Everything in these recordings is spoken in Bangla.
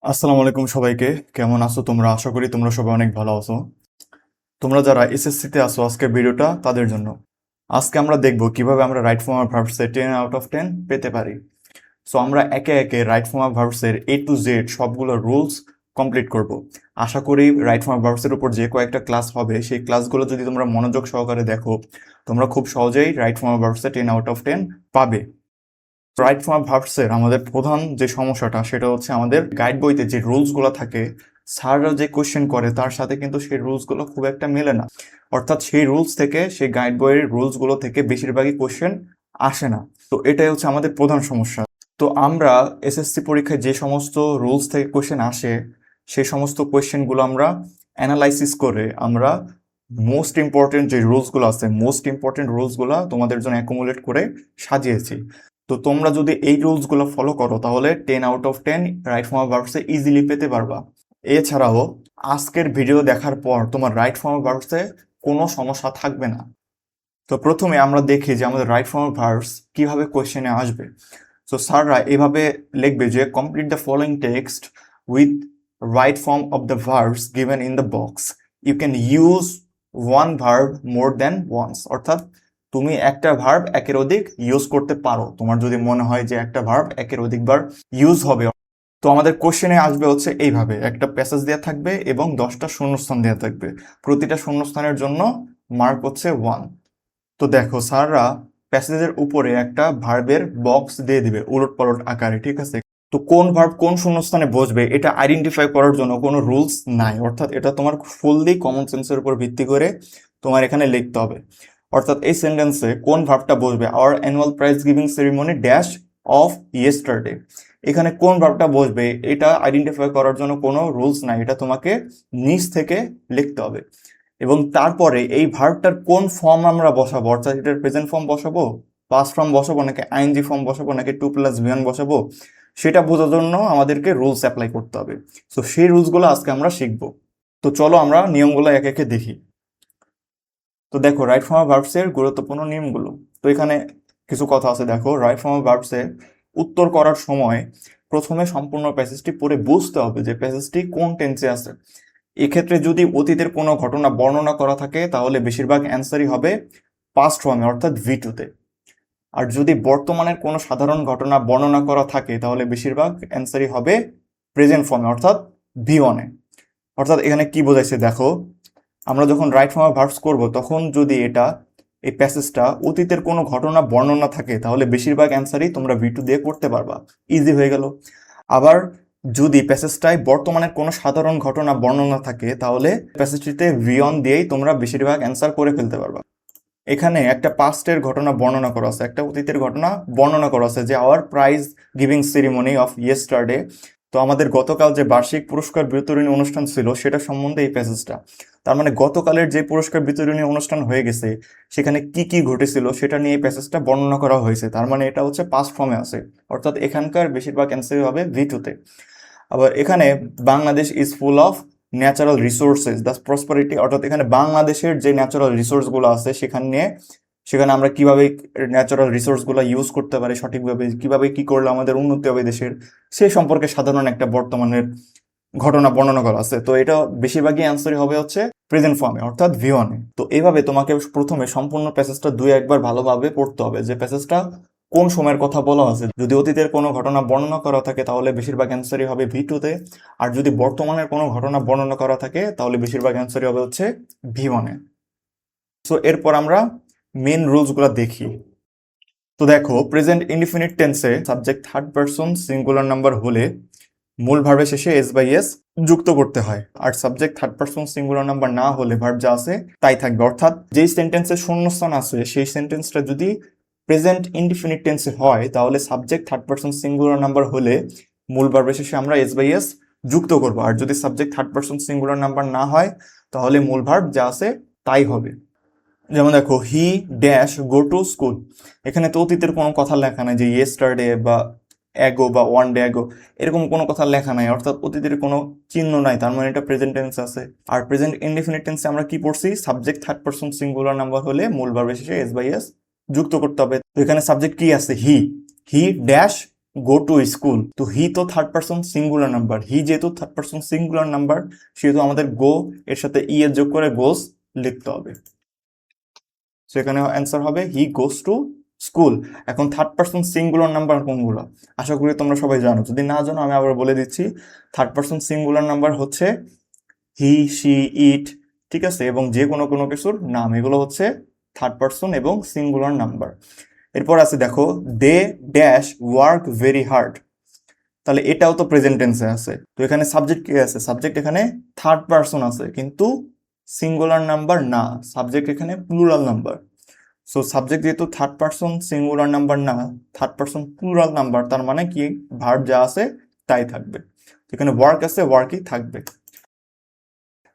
আসসালামু আলাইকুম সবাইকে। কেমন আছো তোমরা? আশা করি তোমরা সবাই অনেক ভালো আছো। তোমরা যারা এসএসসি তে আছো, আজকের ভিডিওটা তাদের জন্য। আজকে আমরা দেখব কিভাবে আমরা right form of verbs A 10 out of 10 পেতে পারি। সো আমরা একে একে রাইট ফর্ম অফ ভার্বস এর A to Z সবগুলো রুলস কমপ্লিট করব। আশা করি রাইট ফর্ম অফ ভার্বস এর উপর যে কয়েকটা ক্লাস হবে সেই ক্লাসগুলো যদি তোমরা মনোযোগ সহকারে দেখো, তোমরা খুব সহজেই right form of verbs A 10 out of 10 পাবে। রাইট ফর্ম অফ ভার্বসের আমাদের প্রধান যে সমস্যাটা সেটা হচ্ছে আমাদের গাইড বইতে যে রুলসগুলো থাকে, স্যাররা যে কোশ্চেন করে তার সাথে কিন্তু সেই রুলসগুলো খুব একটা মেলে না। অর্থাৎ সেই রুলস থেকে, সেই গাইড বইয়ের রুলসগুলো থেকে বেশিরভাগই কোশ্চেন আসে না। তো এটাই হচ্ছে আমাদের প্রধান সমস্যা। তো আমরা এসএসসি পরীক্ষায় যে সমস্ত রুলস থেকে কোশ্চেন আসে সেই সমস্ত কোশ্চেনগুলো আমরা অ্যানালাইসিস করে আমরা মোস্ট ইম্পর্টেন্ট যে রুলসগুলো আছে, মোস্ট ইম্পর্টেন্ট রুলসগুলো তোমাদের জন্য অ্যাকুমুলেট করে সাজিয়েছি। তো তোমরা যদি এই রুলসগুলো ফলো করো তাহলে 10 out of 10 right form of ভার্বসে ইজিলি পেতে পারবা। এছাড়াও আজকের ভিডিও দেখার পর তোমার রাইট ফর্ম অফ ভার্বসে কোনো সমস্যা থাকবে না। তো প্রথমে আমরা দেখি যে আমাদের রাইট ফর্ম অফ ভার্বস কিভাবে কোশ্চেনে আসবে। সো স্যাররা এভাবে লিখবে যে complete the following text with right form of the verbs given in the box. You can use one verb more than once. অর্থাৎ তুমি একটা ভার্ব একের অধিক ইউজ করতে পারো, তোমার যদি মনে হয় যে একটা ভার্ব একের অধিকবার ইউজ হবে। তো আমাদের কোশ্চেনে আসবে হচ্ছে এইভাবে, একটা প্যাসেজ দেওয়া থাকবে এবং 10টা শূন্যস্থান দেওয়া থাকবে। প্রতিটা শূন্যস্থানের জন্য মার্ক হচ্ছে 1। তো দেখো স্যাররা প্যাসেজের উপরে একটা ভার্বের বক্স দিয়ে দিবে উলট পালট আকারে, ঠিক আছে? তো কোন ভার্ব কোন শূন্যস্থানে বসবে এটা আইডেন্টিফাই করার জন্য কোনো রুলস নাই। অর্থাৎ এটা তোমার ফুললি কমন সেন্সের উপর ভিত্তি করে তোমার এখানে লিখতে হবে। অর্থাৎ এই সেন্টেন্সে কোন ভার্বটা বসবে, our annual prize giving ceremony dash of yesterday, এখানে কোন ভার্বটা বসবে এটা আইডেন্টিফাই করার জন্য কোনো রুলস নাই, এটা তোমাকে নিচ থেকে লিখতে হবে। এবং তারপরে এই ভার্বটার কোন ফর্ম আমরা বসাবো, অর্থাৎ এটার প্রেজেন্ট ফর্ম বসাবো, পাস্ট ফর্ম বসাবো, নাকি আইএনজি ফর্ম বসাবো, নাকি 2+V1 বসাবো, সেটা বোঝার জন্য আমাদেরকে রুলস অ্যাপ্লাই করতে হবে। তো সেই রুলসগুলো আজকে আমরা শিখবো। তো চলো আমরা নিয়মগুলো একে একে দেখি। তো দেখো রাইট ফর্ম অফ ভার্বস এর গুরুত্বপূর্ণ নিয়মগুলো। তো এখানে কিছু কথা আছে। দেখো রাইট ফর্ম অফ ভার্বস এ উত্তর করার সময় প্রথমে সম্পূর্ণ প্যাসেজটি পড়ে বুঝতে হবে যে প্যাসেজটি কোন টেন্সে আছে। এক্ষেত্রে যদি অতীতের কোনো ঘটনা বর্ণনা করা থাকে তাহলে বেশিরভাগ অ্যান্সারই হবে পাস্ট ফর্মে অর্থাৎ V2 তে। আর যদি বর্তমানের কোনো সাধারণ ঘটনা বর্ণনা করা থাকে তাহলে বেশিরভাগ অ্যান্সারই হবে প্রেজেন্ট ফর্মে অর্থাৎ V1 এ। অর্থাৎ এখানে কি বোঝাইছে দেখো, আমরা যখন রাইট ফর্ম অফ ভার্বস করব তখন যদি এই প্যাসেজটা অতীতের কোনো ঘটনা বর্ণনা থাকে তাহলে বেশিরভাগ অ্যান্সারই তোমরা V2 দিয়ে করতে পারবা, ইজি হয়ে গেল। আবার যদি প্যাসেজটায় বর্তমানের কোনো সাধারণ ঘটনা বর্ণনা থাকে তাহলে প্যাসেজটিতে V1 দিয়েই তোমরা বেশিরভাগ অ্যান্সার করে ফেলতে পারবা। এখানে একটা পাস্টের ঘটনা বর্ণনা করা আছে, একটা অতীতের ঘটনা বর্ণনা করা আছে যে our prize giving ceremony of yesterday. তো আমাদের গতকাল যে বার্ষিক পুরস্কার বিতরণী অনুষ্ঠান ছিল সেটা সম্বন্ধে এই প্যাসেজটা। তার মানে গতকালের যে পুরস্কার বিতরণী অনুষ্ঠান হয়ে গেছে সেখানে কি কি ঘটেছিল সেটা নিয়ে এই প্যাসেজটা বর্ণনা করা হয়েছে। তার মানে এটা হচ্ছে পাস্ট ফর্মে আছে, অর্থাৎ এখানকার বেশিরভাগ অ্যান্সারই হবে V2 তে। আবার এখানে Bangladesh is full of natural resources the prosperity, অর্থাৎ এখানে বাংলাদেশের যে ন্যাচারাল রিসোর্সগুলো আছে সেখানে আমরা কিভাবে ন্যাচারাল রিসোর্সগুলো ইউজ করতে পারি সঠিকভাবে, কিভাবে কি করলে আমাদের উন্নতি হবে দেশের, সেই সম্পর্কে সাধারণ একটা বর্তমানের ঘটনা বর্ণনা করা আছে। তো এটা বেশিরভাগই অ্যান্সারই হবে হচ্ছে প্রেজেন্ট ফর্মে অর্থাৎ V1 এ। তো এইভাবে তোমাকে প্রথমে সম্পূর্ণ প্যাসেজটা দুই একবার ভালোভাবে পড়তে হবে যে প্যাসেজটা কোন সময়ের কথা বলা আছে। যদি অতীতের কোনো ঘটনা বর্ণনা করা থাকে তাহলে বেশিরভাগ অ্যান্সারই হবে V2 তে। আর যদি বর্তমানের কোনো ঘটনা বর্ণনা করা থাকে তাহলে বেশিরভাগ অ্যান্সারই হবে হচ্ছে V1 এ। সো এরপর আমরা মেন রুলসগুলো দেখি। তো দেখো প্রেজেন্ট ইনডিফিনিট টেন্সে subject third person singular number হলে মূল ভার্বের শেষে S/S যুক্ত করতে হয়। আর subject third person singular number না হলে ভার্ব যা আছে তাই থাকবে। অর্থাৎ যেই সেন্টেন্সে শূন্যস্থান আছে সেই সেন্টেন্সটা যদি প্রেজেন্ট ইনডিফিনিট টেন্সে হয় তাহলে subject third person singular number হলে মূল ভার্বের শেষে আমরা S/S যুক্ত করব। আর যদি subject third person singular number না হয় তাহলে মূল ভার্ব যা আছে তাই হবে। যেমন দেখো he dash go to school, এখানে তো অতীতের কোনো কথা লেখা নাই যে ইয়েস্টারডে বা অ্যাগো বা ওয়ান ডে অ্যাগো, এরকম কোনো কথা লেখা নাই, অর্থাৎ অতীতের কোনো চিহ্ন নাই, তার মানে এটা প্রেজেন্ট টেন্স আছে। আর প্রেজেন্ট ইনডিফিনিট টেন্সে আমরা কি পড়ছি, subject third person singular number হলে মূল ভার্বের শেষে S/S যুক্ত করতে হবে। তো এখানে সাবজেক্ট কি আছে, he dash go to school, তো হি তো থার্ড পার্সন সিঙ্গুলার নাম্বার, হি যেহেতু থার্ড পার্সন সিঙ্গুলার নাম্বার সেহেতু আমাদের গো এর সাথে ই এর যোগ করে গোস লিখতে হবে। সেখানে অ্যান্সার হবে হি গোস টু স্কুল। এখন থার্ড পার্সন সিঙ্গুলার নাম্বার কোনগুলো আশা করি তোমরা সবাই জানো, যদি না জানো আমি আবার বলে দিচ্ছি। থার্ড পার্সন সিঙ্গুলার নাম্বার হচ্ছে হি, শি, ইট, ঠিক আছে, এবং যে কোনো কোনো কিছুর নাম, এগুলো হচ্ছে থার্ড পার্সন এবং সিঙ্গুলার নাম্বার। এরপর আছে দেখো they dash work very hard, তাহলে এটাও তো প্রেজেন্ট টেন্সে আছে। তো এখানে সাবজেক্ট কি আছে? সাবজেক্ট এখানে থার্ড পার্সন আছে কিন্তু সিঙ্গুলার নাম্বার না, সাবজেক্ট এখানে প্লুরাল নাম্বার। সো সাবজেক্ট যেহেতু থার্ড পার্সন সিঙ্গুলার নাম্বার না, থার্ড পার্সন প্লুরাল নাম্বার, তার মানে কি ভার্ব যা আছে তাই থাকবে। এখানে ওয়ার্ক আছে, ওয়ার্কই থাকবে।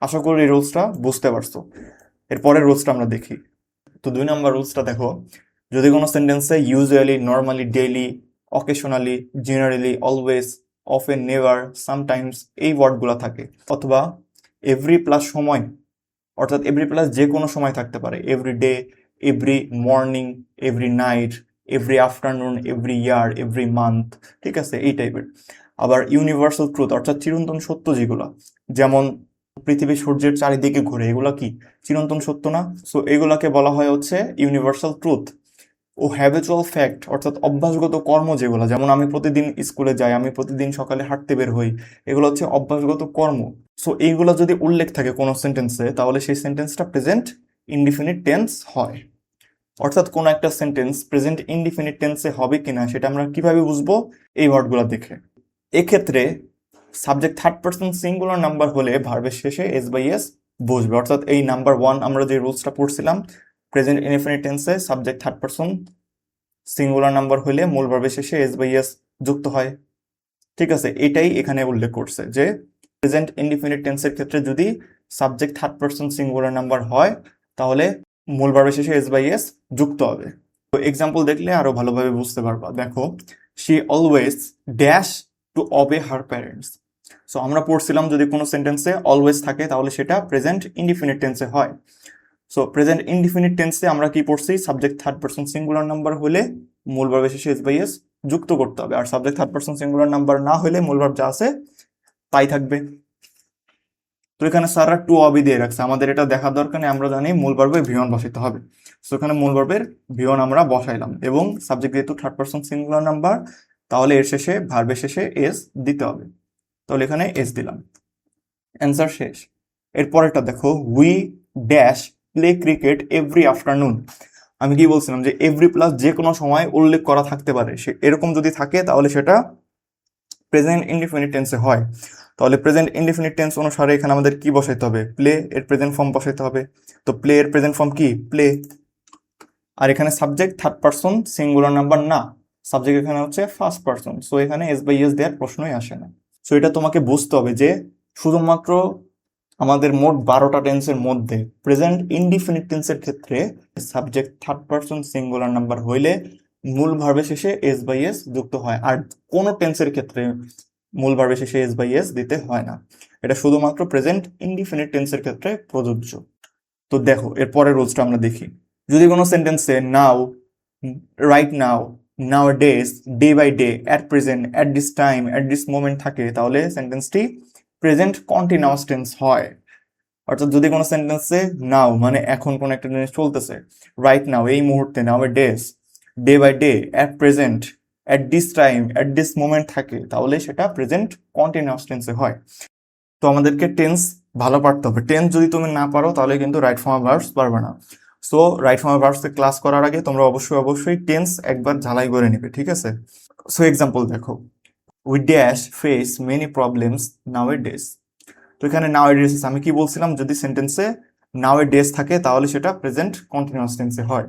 আশা করি এই রুলসটা বুঝতে পারছো। এরপরের রুলসটা আমরা দেখি। তো 2 নম্বর রুলসটা দেখো, যদি কোনো সেন্টেন্সে usually, normally, daily, occasionally, generally, always, often, never, sometimes এই ওয়ার্ডগুলো থাকে, অথবা এভরি প্লাস সময়, অর্থাৎ এভরি প্লাস যে কোনো সময় থাকতে পারে, every day, every morning, every night, every afternoon, every year, every month, ঠিক আছে, এই টাইপের। আবার ইউনিভার্সাল ট্রুথ, অর্থাৎ চিরন্তন সত্য যেগুলো, যেমন পৃথিবী সূর্যের চারিদিকে ঘুরে, এগুলা কি চিরন্তন সত্য না? সো এগুলাকে বলা হয় হচ্ছে ইউনিভার্সাল ট্রুথ। ও হ্যাবিচুয়াল ফ্যাক্ট, অর্থাৎ অভ্যাসগত কর্ম যেগুলো, যেমন আমি প্রতিদিন স্কুলে যাই, আমি প্রতিদিন সকালে হাঁটতে বের হই, এগুলো হচ্ছে অভ্যাসগত কর্ম। সো এইগুলো যদি উল্লেখ থাকে কোনো সেন্টেন্সে, তাহলে সেই সেন্টেন্সটা প্রেজেন্ট ইনডিফিনিট টেন্স হয়। অর্থাৎ কোনো একটা সেন্টেন্স প্রেজেন্ট ইনডিফিনিট টেন্সে হবে কিনা সেটা আমরা কিভাবে বুঝবো? এই ওয়ার্ডগুলো দেখে। এক্ষেত্রে subject third person singular number হলে ভার্বের শেষে এস বাই এস বসবে। অর্থাৎ এই নাম্বার 1 আমরা যে রুলসটা পড়ছিলাম, প্রেজেন্ট ইনডিফিনিট টেন্সে subject third person singular number হলে মূল ভার্বের শেষে এস বাই এস যুক্ত হয়, ঠিক আছে। এটাই এখানে উল্লেখ করছে যে প্রেজেন্ট ইনডিফিনিট টেন্সের ক্ষেত্রে যদি subject third person singular number হয় তাহলে মূল ভার্বের শেষে এস বাই এস যুক্ত হবে। তো এক্সাম্পল দেখলে আরো ভালোভাবে বুঝতে পারবা। দেখো, she always dash two অবে her parents. So আমরা পড়ছিলাম যদি কোনো সেন্টেন্সে অলওয়েজ থাকে তাহলে সেটা প্রেজেন্ট ইনডিফিনিট টেন্সে হয়। সো প্রেজেন্ট ইনডিফিনিট টেন্সে আমরা কি পড়ছি? Subject third person singular number হলে মূল ভার্বের শেষে এস বাই এস যুক্ত করতে হবে, আর subject third person singular number না হলে মূল ভার্ব যা আছে তাই থাকবে। তো এখানে স্যাররা টু অবি দিয়ে রাখছে, আমাদের এটা দেখার দরকার নেই, আমরা জানি মূল ভার্বে ভিওন বসাইতে হবে। সো এখানে মূল ভার্বের ভিওন আমরা বসাইলাম, এবং সাবজেক্ট যেহেতু থার্ড পার্সন সিঙ্গুলার নাম্বার তাহলে এর শেষে ভার্বের শেষে এস দিতে হবে, তাহলে এখানে এস দিলাম, অ্যান্সার শেষ। এরপরেরটা দেখো, we dash play cricket every afternoon. আমি কি বলছিলাম যে এভরি প্লাস যে কোনো সময় উল্লেখ করা থাকতে পারে, সে এরকম যদি থাকে তাহলে সেটা প্রেজেন্ট ইনডিফিনিট টেন্সে হয়। তাহলে প্রেজেন্ট ইনডিফিনিট টেন্স অনুসারে এখানে আমাদের কি বসাইতে হবে? প্লে এর প্রেজেন্ট ফর্ম বসাইতে হবে। তো প্লে এর প্রেজেন্ট ফর্ম কি? প্লে। আর এখানে subject third person singular number না, সাবজেক্ট এখানে হচ্ছে ফার্স্ট পার্সন, সো এখানে এস বাই এস দেওয়ার প্রশ্নই আসে না। সো এটা তোমাকে বুঝতে হবে যে শুধুমাত্র আমাদের মোট 12টা টেন্সের মধ্যে প্রেজেন্ট ইনডিফিনিট টেন্সের ক্ষেত্রে subject third person singular number হইলে মূল ভার্বের শেষে এস বাই এস যুক্ত হয়, আর কোন টেন্সের ক্ষেত্রে মূল ভার্বের শেষে এস বাই এস দিতে হয় না। এটা শুধুমাত্র প্রেজেন্ট ইনডিফিনিট টেন্সের ক্ষেত্রে প্রযোজ্য। তো দেখো এর পরের রুলসটা আমরা দেখি। যদি কোনো সেন্টেন্সে now, right now, nowadays, day by day, at present, at this time, at this moment থাকে তাহলে সেন্টেন্সটি প্রেজেন্ট কন্টিনিউয়াস টেন্স হয়। অর্থাৎ যদি কোনো সেন্টেন্সে নাও মানে এখন কোন একটা জিনিস চলতেছে, রাইট নাও এই মুহূর্তে, nowadays, day by day, at present, at this time, at this moment থাকে তাহলে সেটা প্রেজেন্ট কন্টিনিউয়াস টেন্সে হয়। তো আমাদেরকে টেন্স ভালো পারতে হবে। টেন্স যদি তুমি না পারো তাহলে কিন্তু রাইট ফর্ম অফ ভার্বস পারবে না। So right form of verbs class করার আগে তোমরা অবশ্যই টেন্স একবার ঝালাই করে নেবে, ঠিক আছে। সো এক্সাম্পল দেখো, we dash face many problems now A days. তো এখানে নাও এ ডেজ আমি কি বলছিলাম, যদি সেন্টেন্সে নাও এ ডেজ থাকে তাহলে সেটা প্রেজেন্ট কন্টিনিউয়াস টেন্সে হয়।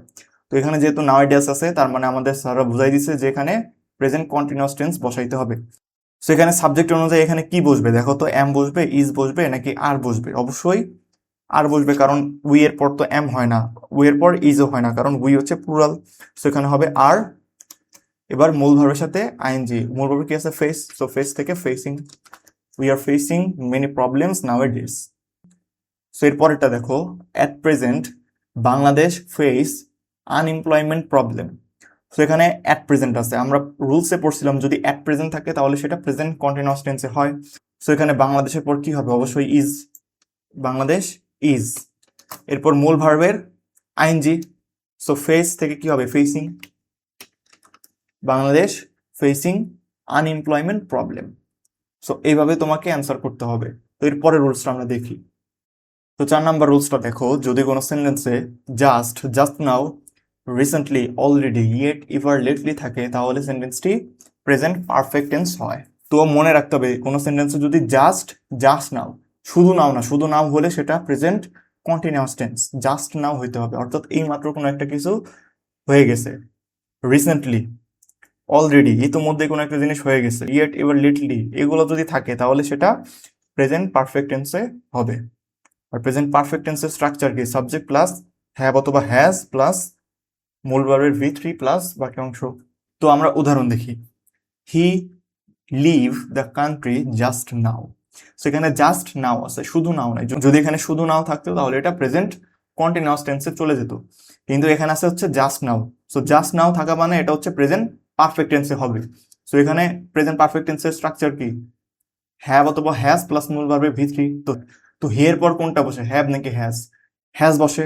তো এখানে যেহেতু নাও এ ডেজ আছে তার মানে আমাদের স্যাররা বুঝাই দিছে যে এখানে প্রেজেন্ট কন্টিনিউয়াস টেন্স বসাইতে হবে। সো এখানে সাবজেক্ট অনুযায়ী এখানে কি বসবে দেখো তো, এম বসবে, ইজ বসবে, নাকি আর বসবে? অবশ্যই আর বসবে, কারণ উই এর পর তো এম হয় না, উই এর পর ইজও হয় না, কারণ উই হচ্ছে প্লুরাল। সো এখানে হবে আর। এবার মূল ভার্বের সাথে আইএনজি, মূল ভার্ব কি আছে? ফেস, সো ফেস থেকে facing, we are facing many problems nowadays. So এর পরেরটা দেখো, at present Bangladesh face unemployment problem. So এখানে অ্যাট প্রেজেন্ট আছে, আমরা রুলসে পড়ছিলাম যদি অ্যাট প্রেজেন্ট থাকে তাহলে সেটা প্রেজেন্ট কন্টিনিউয়াস টেন্সে হয়। সো এখানে বাংলাদেশের পর কি হবে, অবশ্যই ইজ, বাংলাদেশ ইজ। এরপর মূল ভার্বের আইএনজি, সো ফেস থেকে কি হবে, facing, Bangladesh facing unemployment problem. So এইভাবে তোমাকে অ্যান্সার করতে হবে। তো এরপরের রুলসটা আমরা দেখি। তো 4 নাম্বার রুলসটা দেখো, যদি কোনো সেন্টেন্সে just now, recently, already, yet, ever, lately থাকে তাহলে সেন্টেন্সটি প্রেজেন্ট পারফেক্ট টেন্স হয়। তো মনে রাখতে হবে কোনো সেন্টেন্সে যদি জাস্ট নাও, শুধু নাও না, শুধু নাও হলে সেটা present continuous tense, just now হইতে হবে, অর্থাৎ এই মাত্র কোনো একটা কিছু হয়ে গেছে। রিসেন্টলি, অলরেডি, ইতোমধ্যে কোনো একটা জিনিস হয়ে গেছে, ইয়েট, এভার, লেটলি, এগুলো যদি থাকে তাহলে সেটা প্রেজেন্ট পারফেক্ট টেন্সে হবে। আর প্রেজেন্ট পারফেক্ট টেন্সের স্ট্রাকচার কি, সাবজেক্ট প্লাস হ্যাভ অথবা হ্যাজ প্লাস মূল ভার্বের V3 প্লাস বাকি অংশ। তো আমরা উদাহরণ দেখি। He leave the country just now. সেখানে জাস্ট নাও আছে, শুধু নাও নাই। যদি এখানে শুধু নাও থাকতো তাহলে এটা প্রেজেন্ট কন্টিনিউয়াস টেন্সে চলে যেত, কিন্তু এখানে আছে হচ্ছে just now. So just now থাকা মানে এটা হচ্ছে প্রেজেন্ট পারফেক্ট টেন্সে হবে। সো এখানে প্রেজেন্ট পারফেক্ট টেন্সের স্ট্রাকচার কি, হ্যাভ অথবা হ্যাজ প্লাস মূল ভার্বের V3। তো হের পর কোনটা বসে, হ্যাভ নাকি হ্যাজ? হ্যাজ বসে।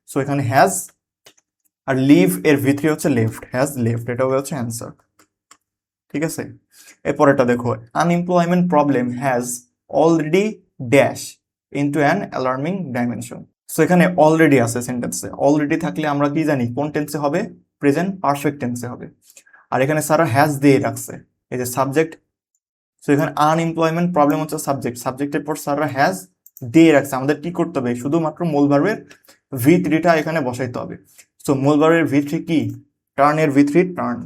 সো এখানে হ্যাজ, আর লিভ এর V3 হচ্ছে লেফট, হ্যাজ লেফট, এটা হচ্ছে অ্যান্সার। ঠিক আছে, এরপর এটা দেখো, unemployment problem has already dash into an alarming dimension. So এখানে অলরেডি আছে সেন্টেন্সে, অলরেডি থাকলে আমরা কি জানি কোন টেন্সে হবে, প্রেজেন্ট পারফেক্ট টেন্সে হবে। আর এখানে সারা হ্যাজ দিয়ে রাখছে, এই যে সাবজেক্ট। সো এখানে আনএমপ্লয়মেন্ট প্রবলেম হচ্ছে সাবজেক্ট, সাবজেক্টের পর সারা হ্যাজ দিয়ে রাখছে, আমাদের কি করতে হবে, শুধুমাত্র মূল ভার্বের V3টা এখানে বসাইতে হবে। সো মূল ভার্বের V3 কি, টার্ন এর V3 turn.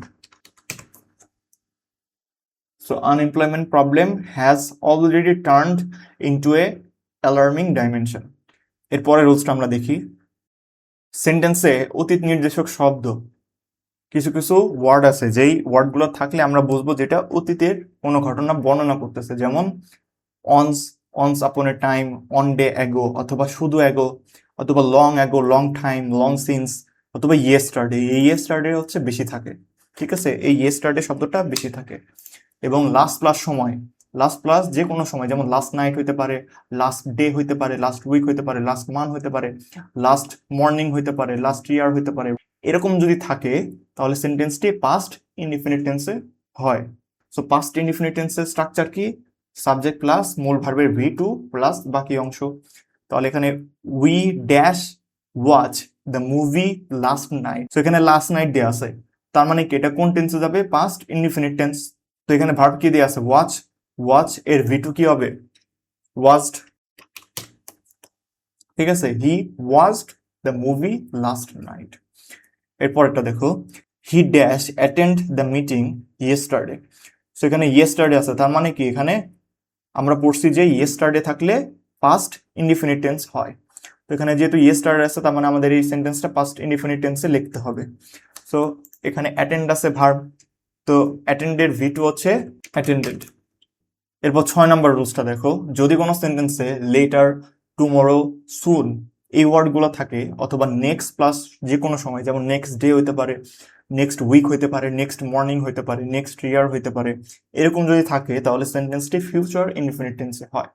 So unemployment problem has already turned into a alarming dimension. এরপরের রুলসটা আমরা দেখি। সেন্টেন্সে অতীত নির্দেশক শব্দ, কিছু কিছু ওয়ার্ড আছে যেই ওয়ার্ডগুলো থাকলে আমরা বুঝবো যেটা অতীতের কোনো ঘটনা বর্ণনা করতেছে, যেমন অনস আপন এ টাইম, অন ডে অ্যাগো, অথবা শুধু অ্যাগো, অথবা long ago, long time, long since, অথবা ইয়েস্টারডে। এই ইয়েস্টারডে হচ্ছে বেশি থাকে, ঠিক আছে, এই ইয়েস্টারডে শব্দটা বেশি থাকে। এবং লাস্ট প্লাস সময়, লাস্ট প্লাস যে কোনো সময়, যেমন লাস্ট নাইট হইতে পারে, লাস্ট ডে হইতে পারে, লাস্ট উইক হইতে পারে, লাস্ট মান্থ হইতে পারে, লাস্ট মর্নিং হইতে পারে, লাস্ট ইয়ার হইতে পারে। এরকম যদি থাকে তাহলে সেন্টেন্সটি পাস্ট ইনডিফিনিট টেন্সে হয়। সো পাস্ট ইনডিফিনিট টেন্সের স্ট্রাকচার কি, সাবজেক্ট প্লাস মূল ভার্বের V2 প্লাস বাকি অংশ। তাহলে এখানে we dash watch the movie last night. So এখানে লাস্ট নাইট দেওয়া আছে, তার মানে কি এটা কোন টেন্সে যাবে, পাস্ট ইনডিফিনিট টেন্স। তো এখানে ভার্ব কি দেওয়া আছে, ওয়াচ এর V2 কি হবে, ওয়াচড। ঠিক আছে, he watched the movie last night. এরপর একটা দেখো, he dash attend the meeting yesterday. So এখানে ইয়েস্টারডে আছে, তার মানে কি এখানে আমরা পড়ছি যে ইয়েস্টারডে থাকলে পাস্ট ইনডিফিনিট টেন্স হয়। তো এখানে যেহেতু ইয়েস্টারডে আছে তার মানে আমাদের এই সেন্টেন্সটা পাস্ট ইনডিফিনিট টেন্সে লিখতে হবে। সো এখানে অ্যাটেন্ড আছে ভার্ব, তো অ্যাটেন্ডেড V2 হচ্ছে অ্যাটেন্ডেড। এরপর 6 নম্বর রুলসটা দেখো, যদি কোনো সেন্টেন্সে লেটার, টুমরো, সুন এই ওয়ার্ডগুলো থাকে, অথবা নেক্সট প্লাস যে কোনো সময়, যেমন নেক্সট ডে হইতে পারে, নেক্সট উইক হইতে পারে, নেক্সট মর্নিং হইতে পারে, নেক্সট ইয়ার হইতে পারে, এরকম যদি থাকে তাহলে সেন্টেন্সটি ফিউচার ইনডিফিনিট টেন্সে হয়।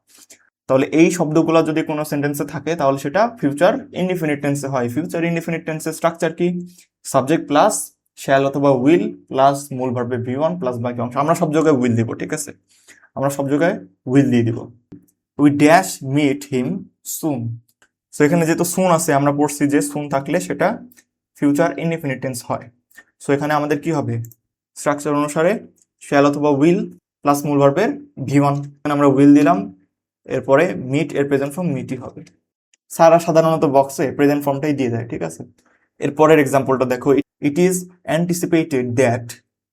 তাহলে এই শব্দগুলো যদি কোনো সেন্টেন্সে থাকে তাহলে সেটা ফিউচার ইনডিফিনিট টেন্সে হয়। ফিউচার ইনডিফিনিট টেন্সের স্ট্রাকচার কি, সাবজেক্ট প্লাস শ্যাল অথবা উইল প্লাস মূল ভার্বে V1 প্লাস বাকি অংশ। আমরা সব জায়গায় উইল দিব, ঠিক আছে, আমরা সব জায়গায় উইল দিয়ে দিব। We dash meet him soon. So এখানে যেহেতু সুন আছে আমরা পড়ছি যে সুন থাকলে সেটা ফিউচার ইনডিফিনিট টেন্স হয়। সো এখানে আমাদের কি হবে, স্ট্রাকচার অনুসারে শ্যাল অথবা উইল প্লাস মূল ভার্বের V1, আমরা উইল দিলাম, এরপরে মিট এর প্রেজেন্ট ফর্ম মিটই হবে। সারা সাধারণত বক্সে প্রেজেন্ট ফর্মটাই দিয়ে দেয়, ঠিক আছে। এরপরের এক্সাম্পলটা দেখো, it is anticipated that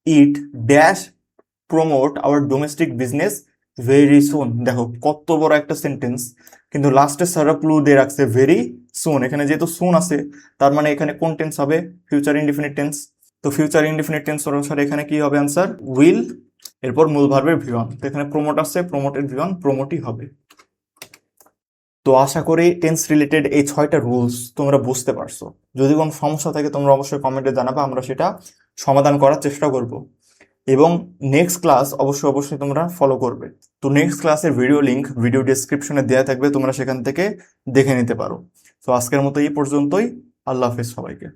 it dash promote our domestic business very soon. দেখো কত বড় একটা সেন্টেন্স, কিন্তু লাস্টে সারা ক্লু দিয়ে রাখছে ভেরি সুন। এখানে যেহেতু সুন আছে তার মানে এখানে কোন টেন্স হবে, ফিউচার ইনডিফিনিট টেন্স। তো ফিউচার ইনডিফিনিট টেন্স অনুসারে এখানে কি হবে অ্যান্সার, উইল, এরপর মূল ভার্বের V1। তো এখানে প্রমোট আছে, প্রমোটেড V1 প্রমোটই হবে। তো আশা করি টেন্স রিলেটেড এই 6টা রুলস তোমরা বুঝতে পারছো। যদি কোনো সমস্যা থাকে তোমরা অবশ্যই কমেন্টে জানাবে, আমরা সেটা সমাধান করার চেষ্টা করব। এবং নেক্সট ক্লাস অবশ্যই তোমরা ফলো করবে। তো নেক্সট ক্লাসের ভিডিও লিংক ভিডিও ডেসক্রিপশনে দেওয়া থাকবে, তোমরা সেখান থেকে দেখে নিতে পারো। তো আজকের মতো এই পর্যন্তই। আল্লাহ হাফিজ সবাইকে।